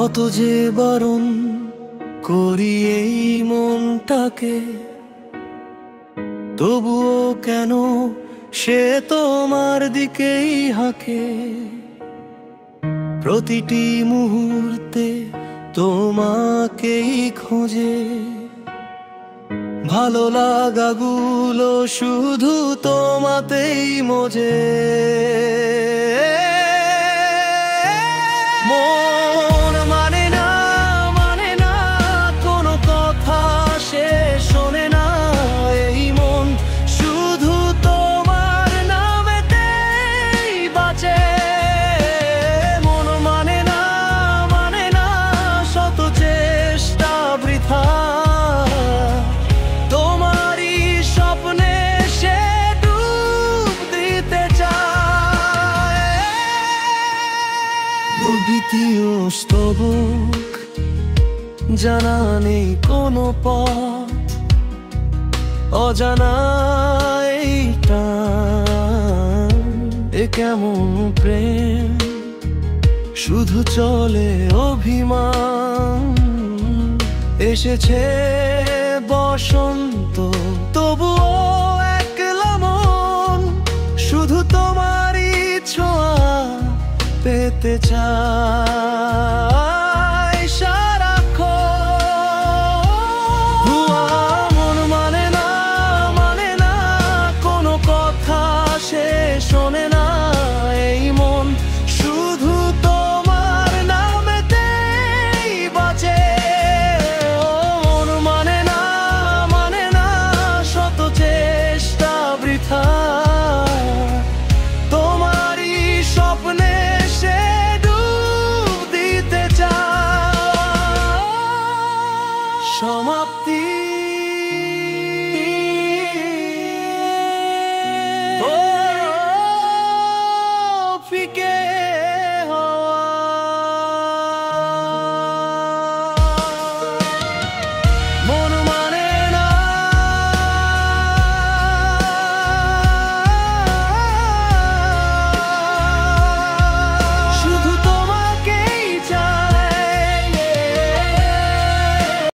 কত যে বারণ করি এই মনটাকে, তবুও কেন সে তোমার দিকেই হাঁকে। প্রতিটি মুহূর্তে তোমাকেই খোঁজে, ভালো লাগাগুলো শুধু তোমাতেই মজে। মন মানে না কোনো কথা, সে শোনে না এই মন শুধু তোমার নামেতেই বাঁচে। মন মানে না শত চেষ্টা বৃথা, তোমারই স্বপ্নে সে ডুব দিতে চায়। দ্বিতীয় স্তবক, জানা নেই কোনো পথ, অজানা এই টান। এ কেমন প্রেম, শুধু চলে অভিমান। এসেছে বসন্ত, তবুও একলা মন শুধু তোমারই ছোঁয়া পেতে চায়।